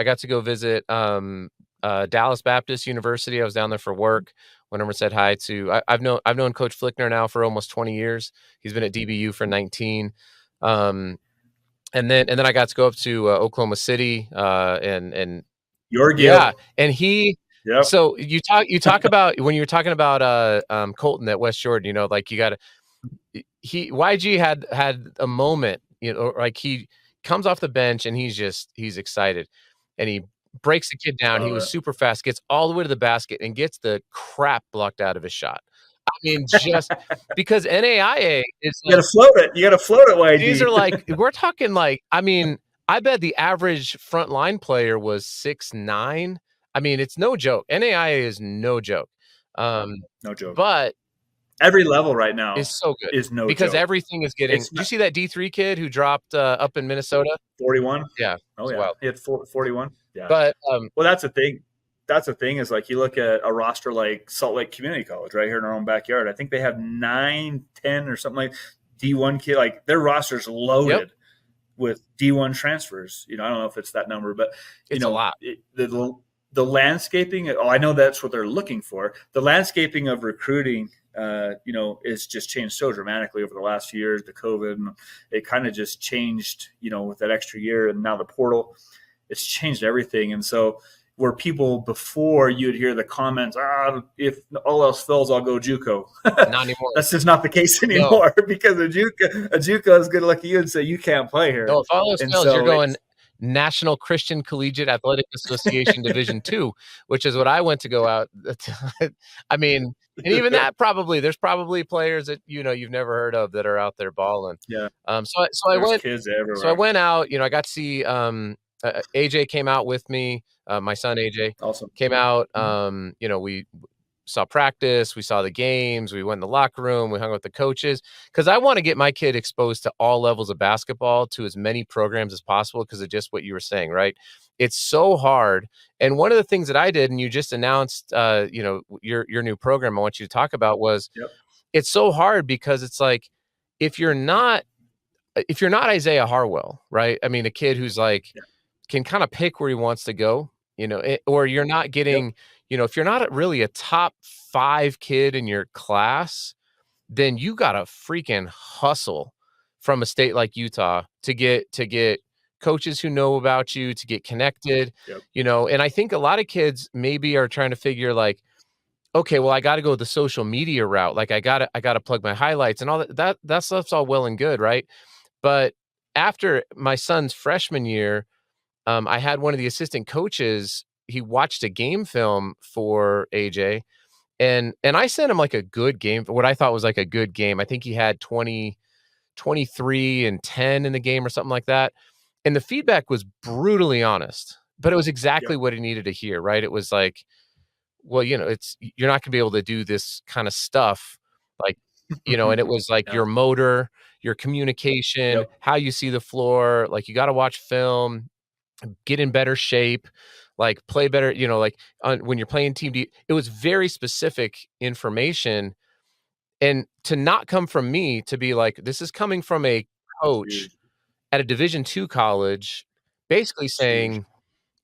got to go visit Dallas Baptist University. I was down there for work. Went over and said hi to I've known Coach Flickner now for almost 20 years. He's been at DBU for 19. Um, and then I got to go up to Oklahoma City and Your yeah, Gil. and he Yep. so you talk about when you were talking about Colton at West Jordan, you know, like you got to he YG had a moment, you know, like he comes off the bench and he's excited and he breaks the kid down. He Love was it. super fast, gets all the way to the basket and gets the crap blocked out of his shot. I mean, just because NAIA is You got like to float it. You got to float it, these are YG. like we're talking like I mean, I bet the average front line player was 6'9". I mean, it's no joke. NAIA is no joke. Um, No joke. but Every level right is now so good is no because joke. everything is getting It's did you not see that D3 kid who dropped, up in Minnesota? 41. Yeah, it Oh was yeah, wild. he had 41. Yeah. But, Well, that's the thing. That's the thing is like you look at a roster like Salt Lake Community College right here in our own backyard. I think they have 9, 10, or something like D1 kid. Like their roster's yep, loaded with D1 transfers. You know, I don't know if it's that number, but you it's a know, lot. the landscaping. Oh, I know that's what they're looking for. The landscaping of recruiting, you know, is just changed so dramatically over the last few years. The COVID, and it kind of just changed. You know, with that extra year, and now the portal, it's changed everything. And so, where people before you'd hear the comments, if all else fails, I'll go JUCO. Not anymore. That's just not the case No. anymore because a JUCO is going to look at you and say you can't play here. No, if all else And fails, you're so going it's National Christian Collegiate Athletic Association Division II, which is what I went to go out I mean, and even that probably there's probably players that, you know, you've never heard of that are out there balling. yeah, So there's kids I everywhere. went out, you know, I got to see, AJ came out with me, my son AJ Awesome. came out, Mhm. you know, we saw practice, we saw the games, we went in the locker room, we hung out with the coaches because I want to get my kid exposed to all levels of basketball, to as many programs as possible because of just what you were saying, right? It's so hard. And one of the things that I did, and you just announced, you know, your new program I want you to talk about was Yep. it's so hard because it's like if you're not if you're not Isaiah Harwell, right? I mean, a kid who's like Yeah. can kind of pick where he wants to go, you know, or you're not Yep. getting, you know, if you're not really a top 5 kid in your class, then you gotta freaking hustle from a state like Utah to get coaches who know about you, to get connected, Yep. you know, and I think a lot of kids maybe are trying to figure like, okay, well, I gotta go the social media route. Like I gotta plug my highlights and all that stuff's all well and good, right? But after my son's freshman year, I had one of the assistant coaches, he watched a game film for AJ, and I sent him, like, a good game what I thought was, like, a good game. I think he had 23 and 10 in the game or something like that, and the feedback was brutally honest, but it was exactly Yep. what he needed to hear, right? It was like, "Well, you know, it's you're not gonna be able to do this kinda stuff," like, you know, and it was, like, Yeah. your motor, your communication, Yep. how you see the floor, like, you gotta watch film, get in better shape, like play better, you know, like when you're playing team D, it was very specific information. And to not come from me to be like, this is coming from a It's coach huge. at a Division II college, basically It's huge. saying,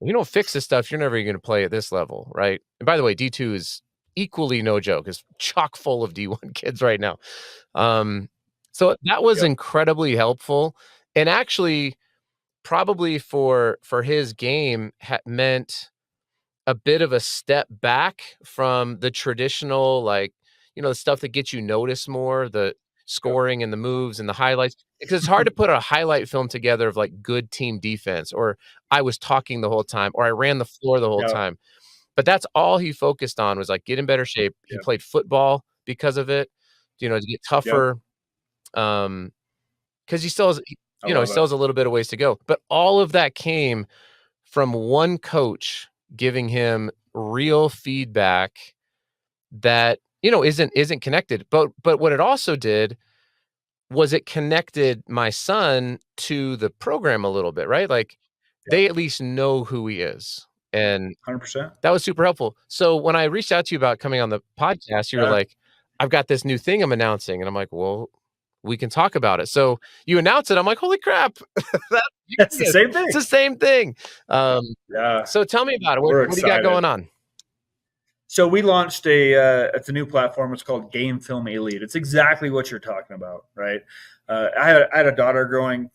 you don't fix this stuff, you're never going to play at this level. Right. And by the way, D2 is equally no joke, is chock full of D1 kids right now. Um, so that was Yep. incredibly helpful. And actually, probably for his game meant a bit of a step back from the traditional, like, you know, the stuff that gets you noticed more, the Yep. scoring and the moves and the highlights, because it's hard to put a highlight film together of, like, good team defense, or I was talking the whole time, or I ran the floor the whole Yeah. time. But that's all he focused on was, like, get in better shape. He Yeah. played football because of it. to get Yep. tougher. Because he still has, I he love still it. has a little bit of ways to go. But all of that came from one coach giving him real feedback that, isn't connected. But what it also did was it connected my son to the program a little bit, right? Like, Yep. they at least know who he is, and 100%. that was super helpful. So when I reached out to you about coming on the podcast, you were Yeah. like, "I've got this new thing I'm announcing," and I'm like, "Well, we can talk about it." So you announce it, I'm like, "Holy crap, that's It's the genius." same It's thing. the same thing. Yeah. So tell me about it. What We're what do you got excited. going on? So we launched it's a new platform. It's called Game Film Elite. It's exactly what you're talking about, right? I had a daughter going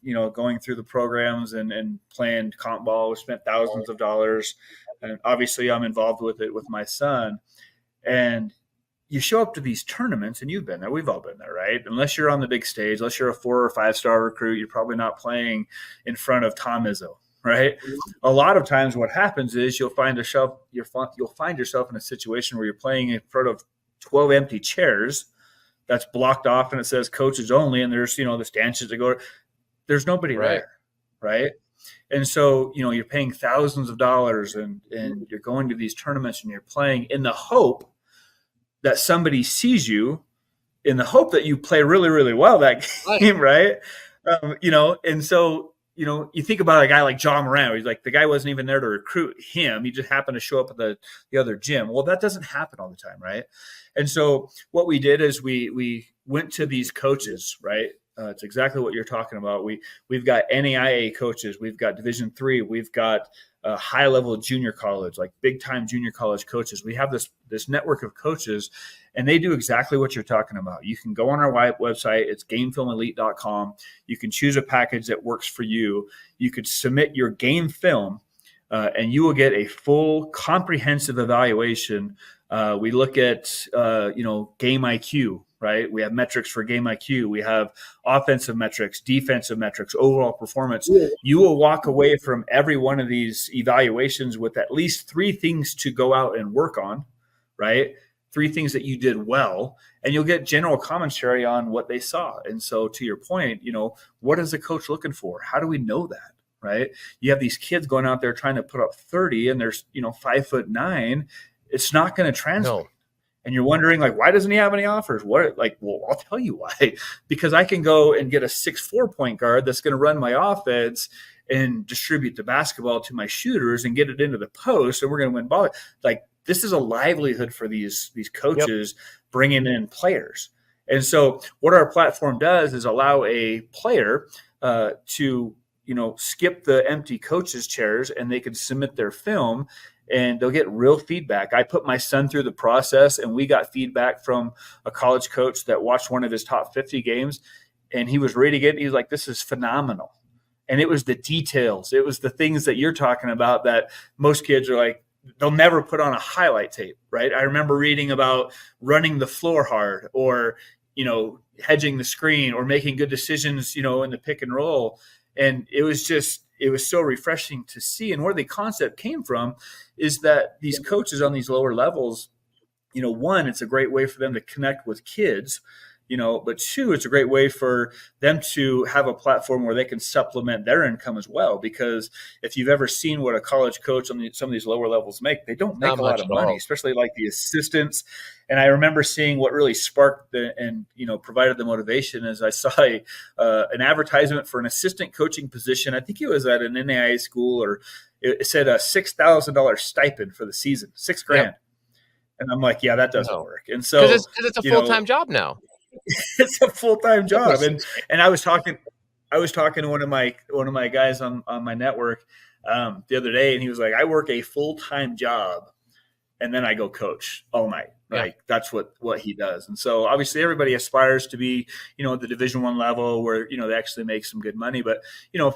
through the programs and playing comp ball. We spent thousands of dollars, and obviously I'm involved with it with my son. And you show up to these tournaments, and you've been there. We've all been there, right? Unless you're on the big stage, unless you're a 4 or 5 star recruit, you're probably not playing in front of Tom Izzo, right? A lot of times, what happens is you'll find yourself in a situation where you're playing in front of 12 empty chairs that's blocked off, and it says coaches only, and there's the stanchions that go. There's nobody Right. there, right? And so you're paying thousands of dollars, and you're going to these tournaments, and you're playing in the hope that somebody sees you, in the hope that you play really, really well that Right. game, right? And so, you think about a guy like John Moran, he's like, the guy wasn't even there to recruit him. He just happened to show up at the other gym. Well, that doesn't happen all the time, right? And so what we did is we went to these coaches, right? It's exactly what you're talking about. We've got NAIA coaches, we've got Division III, we've got high level junior college, like big time junior college coaches. We have this network of coaches, and they do exactly what you're talking about. You can go on our website. It's gamefilmelite.com. You can choose a package that works for you. You could submit your game film, and you will get a full comprehensive evaluation. We look at game IQ, right? We have metrics for game IQ. We have offensive metrics, defensive metrics, overall performance. Yeah. You will walk away from every one of these evaluations with at least 3 things to go out and work on, right? 3 things that you did well, and you'll get general commentary on what they saw. And so, to your point, what is the coach looking for? How do we know that? Right? You have these kids going out there trying to put up 30, and there's 5'9". It's not going to translate. No. And you're wondering, like, why doesn't he have any offers? Well, I'll tell you why. Because I can go and get a 6'4" point guard that's going to run my offense and distribute the basketball to my shooters and get it into the post, and we're going to win ball. Like, this is a livelihood for these coaches. Yep. Bringing in players. And so what our platform does is allow a player to skip the empty coaches' chairs, and they can submit their film, and they'll get real feedback. I put my son through the process, and we got feedback from a college coach that watched one of his top 50 games, and he was rating it. He was like, "This is phenomenal." And it was the details. It was the things that you're talking about that most kids are like, they'll never put on a highlight tape, right? I remember reading about running the floor hard, or, hedging the screen, or making good decisions, in the pick and roll. And it was so refreshing to see. And where the concept came from is that these coaches on these lower levels, one, it's a great way for them to connect with kids, but 2, it's a great way for them to have a platform where they can supplement their income as well. Because if you've ever seen what a college coach on some of these lower levels make, they don't make a lot of money, especially like the assistants. And I remember seeing what really sparked and provided the motivation is I saw an advertisement for an assistant coaching position. I think it was at an NAIA school, or it said a $6,000 stipend for the season, $6,000. Yep. And I'm like, yeah, that doesn't work. And so because it's a full-time job now. It's a full-time job. And I was talking to one of my guys on my network the other day, and he was like, I work a full-time job and then I go coach all night. Right. Yeah. That's what he does. And so obviously everybody aspires to be, at the Division I level where, they actually make some good money. But,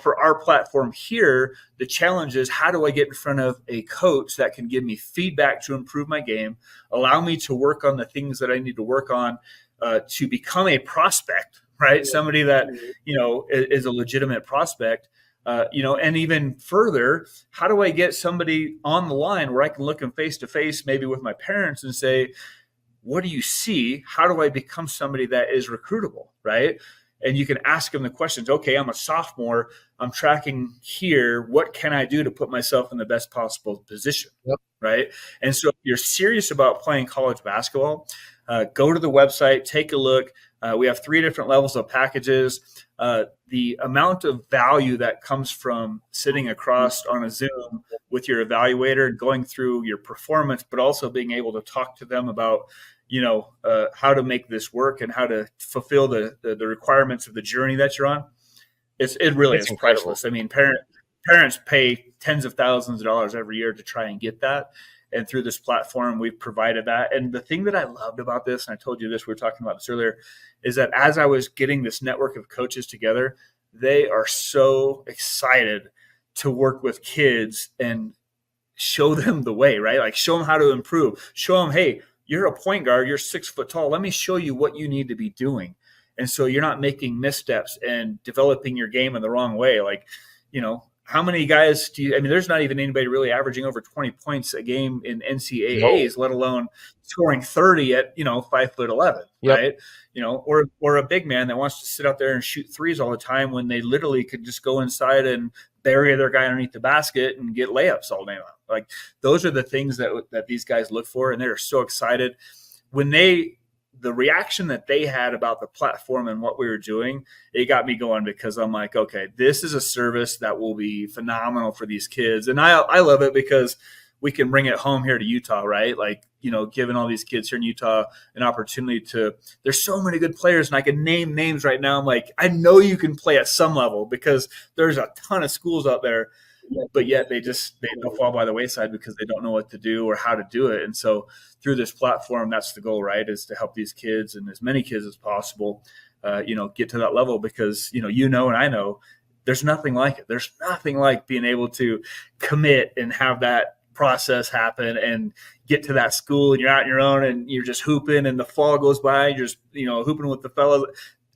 for our platform here, the challenge is, how do I get in front of a coach that can give me feedback to improve my game, allow me to work on the things that I need to work on, to become a prospect, right? Somebody that, is a legitimate prospect, and even further, how do I get somebody on the line where I can look them face to face, maybe with my parents, and say, what do you see? How do I become somebody that is recruitable, right? And you can ask them the questions. Okay, I'm a sophomore. I'm tracking here. What can I do to put myself in the best possible position? Yep. Right. And so if you're serious about playing college basketball, go to the website, take a look. We have 3 different levels of packages. The amount of value that comes from sitting across on a Zoom with your evaluator and going through your performance, but also being able to talk to them about, how to make this work and how to fulfill the requirements of the journey that you're on. It really It's is incredible. priceless. I mean, parents pay tens of thousands of dollars every year to try and get that. And through this platform, we've provided that. And the thing that I loved about this, and I told you this, we were talking about this earlier, is that as I was getting this network of coaches together, they are so excited to work with kids and show them the way, right? Like show them how to improve. Show them, hey, you're a point guard, you're 6 foot tall. Let me show you what you need to be doing. And so you're not making missteps and developing your game in the wrong way. Like, how many guys do you, I mean, there's not even anybody really averaging over 20 points a game in No. NCAAs, let alone scoring 30 at, 5'11", Yep. right? Or a big man that wants to sit out there and shoot threes all the time when they literally could just go inside and bury their guy underneath the basket and get layups all day long. Like those are the things that these guys look for. And they're so excited when the reaction that they had about the platform and what we were doing, it got me going because I'm like, okay, this is a service that will be phenomenal for these kids. And I love it because we can bring it home here to Utah, right? Like, giving all these kids here in Utah an opportunity there's so many good players and I can name names right now. I'm like, I know you can play at some level because there's a ton of schools out there, but yet they don't fall by the wayside because they don't know what to do or how to do it. And so through this platform, that's the goal, right? Is to help these kids and as many kids as possible, get to that level because, and I know there's nothing like it. There's nothing like being able to commit and have that process happen and get to that school and you're out on your own and you're just hooping and the fall goes by and you're just, hooping with the fellows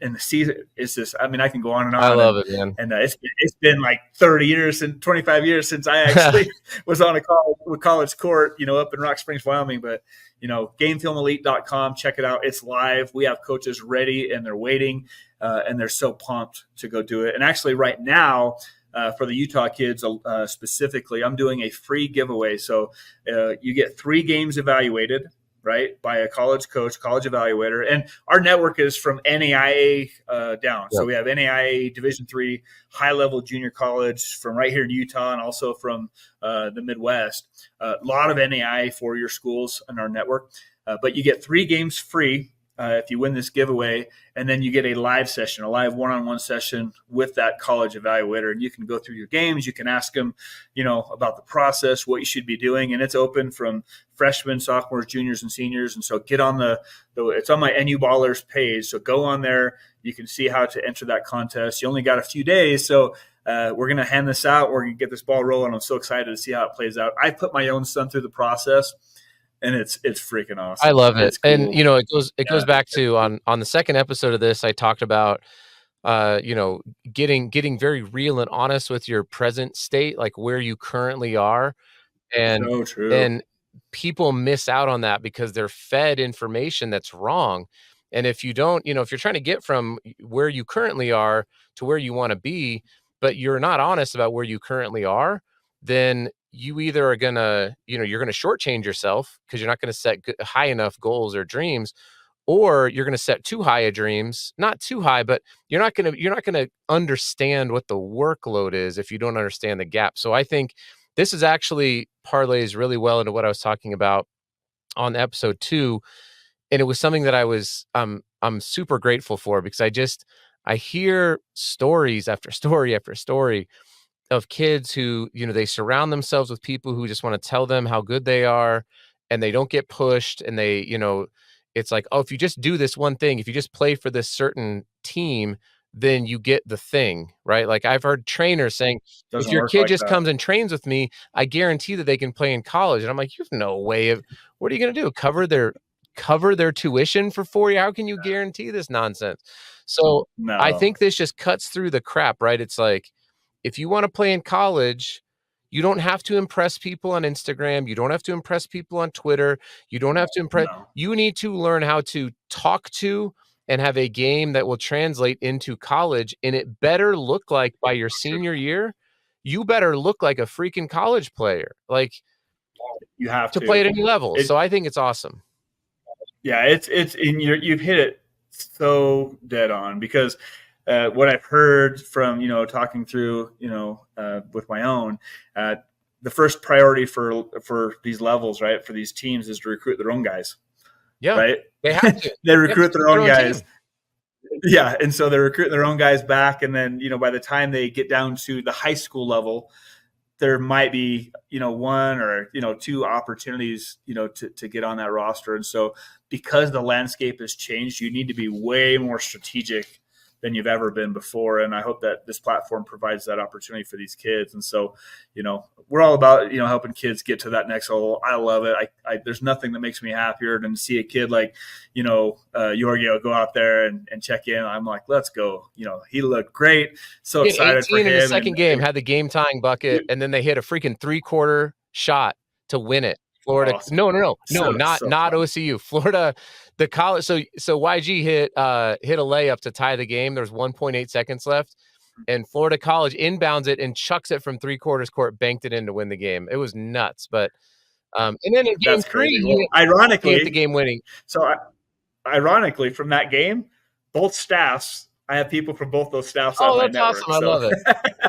and the season is just, I mean, I can go on and I on. love it, man. And it's been like 30 years and 25 years since I actually was on a college court, up in Rock Springs, Wyoming. But, gamefilmelite.com, check it out. It's live. We have coaches ready and they're waiting and they're so pumped to go do it. And actually right now, for the Utah kids specifically, I'm doing a free giveaway. So you get 3 games evaluated, right, by a college coach, college evaluator. And our network is from NAIA down. Yep. So we have NAIA Division III high-level junior college from right here in Utah and also from the Midwest. A lot of NAIA four-year schools in our network. But you get 3 games free if you win this giveaway, and then you get a live session, a live one-on-one session with that college evaluator, and you can go through your games. You can ask them, about the process, what you should be doing, and it's open from freshmen, sophomores, juniors, and seniors. And so get on it's on my NU Ballerz page, so go on there. You can see how to enter that contest. You only got a few days, so we're going to hand this out. We're going to get this ball rolling. I'm so excited to see how it plays out. I put my own son through the process. And it's freaking awesome. I love it. Cool. And it goes back to on the second episode of this, I talked about getting very real and honest with your present state, like where you currently are. And so true. and people miss out on that because they're fed information that's wrong. And if you don't, if you're trying to get from where you currently are to where you want to be, but you're not honest about where you currently are, then you either are gonna, you're gonna shortchange yourself because you're not gonna set high enough goals or dreams, or you're gonna set too high of dreams, not too high, but you're not gonna understand what the workload is if you don't understand the gap. So I think this is actually parlays really well into what I was talking about on episode 2, and it was something that I'm super grateful for because I hear stories after story after story of kids who, they surround themselves with people who just want to tell them how good they are and they don't get pushed. And they, it's like, oh, if you just do this one thing, if you just play for this certain team, then you get the thing, right? Like I've heard trainers saying, if Doesn't your work kid like just that. comes and trains with me, I guarantee that they can play in college. And I'm like, you have no way of, what are you going to do? Cover their tuition for 4 years? How can you guarantee this nonsense? So I No. think this just cuts through the crap, right? It's like, if you want to play in college, You don't have to impress people on Instagram. You don't have to impress people on Twitter. You don't have to impress. No, You need to learn how to talk to and have a game that will translate into college. And it better look like by your senior year, you better look like a freaking college player, like you have to play to. at any level. It, So I think it's awesome. yeah, it's and you've hit it so dead on because what I've heard from talking through with my own, the first priority for these levels, right, for these teams is to recruit their own guys, Yeah, right? they have to. They recruit their own guys. Team. Yeah, and so they're recruiting their own guys back, and then by the time they get down to the high school level, there might be one or two opportunities to get on that roster. And so because the landscape has changed, you need to be way more strategic than you've ever been before. And I hope that this platform provides that opportunity for these kids. And so we're all about helping kids get to that next level. I love it. I there's nothing that makes me happier than to see a kid like Giorgio go out there and check in. I'm like, let's go. He looked great. So He had excited for 18 him. in the second game, had the game tying bucket, and then they hit a freaking 3-quarter shot to win it. Florida, awesome. no, not fun. OCU. Florida, the college. So YG hit a layup to tie the game. There's 1.8 seconds left, and Florida College inbounds it and chucks it from 3/4 court, banked it in to win the game. It was nuts. But and then in game three, well, ironically, he hit the game winning. So ironically, from that game, both staffs. I have people from both those staffs on my network. Awesome. I love it.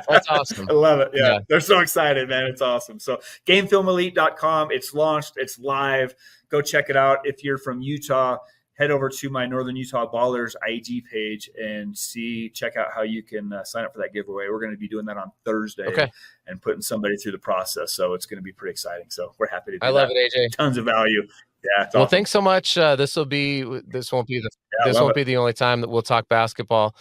That's awesome. I love it. Yeah. They're so excited, man. It's awesome. So gamefilmelite.com. It's launched. It's live. Go check it out. If you're from Utah, head over to my Northern Utah Ballerz IG page and check out how you can sign up for that giveaway. We're going to be doing that on Thursday and putting somebody through the process. So it's going to be pretty exciting. So we're happy to do that. I love it, AJ. Tons of value. Yeah. Well, thanks so much. This won't be the only time that we'll talk basketball,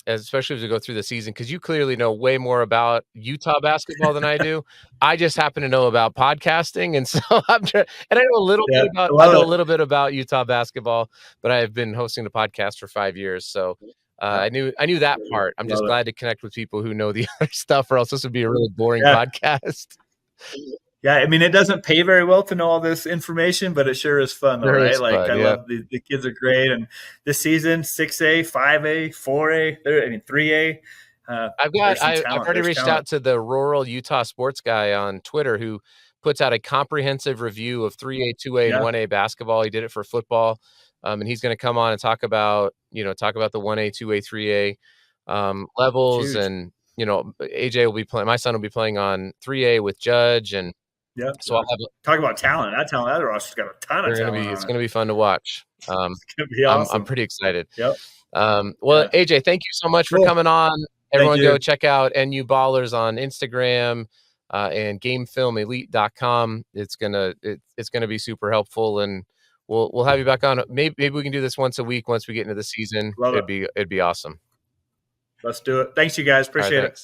especially as we go through the season, because you clearly know way more about Utah basketball than I do. I just happen to know about podcasting, and so I'm trying. And I know a little bit about Utah basketball, but I have been hosting the podcast for 5 years, so I knew that part. I'm just glad to connect with people who know the other stuff, or else this would be a really boring podcast. Yeah, I mean, it doesn't pay very well to know all this information, but it sure is fun, though, right? I love the kids are great, and this season 6A, 5A, 4A, 3A. I've already reached out to the Rural Utah Sports guy on Twitter who puts out a comprehensive review of 3A, 2A, and 1A basketball. He did it for football, and he's going to come on and talk about the 1A, 2A, 3A levels, huge. And AJ will be playing. My son will be playing on 3A with Judge, and so I'll have talk about talent. That roster's got a ton of talent. It's going to be fun to watch. It's going to be awesome. I'm pretty excited. Yep. AJ, thank you so much for coming on. Everyone go check out NU Ballerz on Instagram and gamefilmelite.com. It's gonna be super helpful, and we'll have you back on. Maybe we can do this once a week once we get into the season. It'd be awesome. Let's do it. Thanks, you guys. Appreciate it.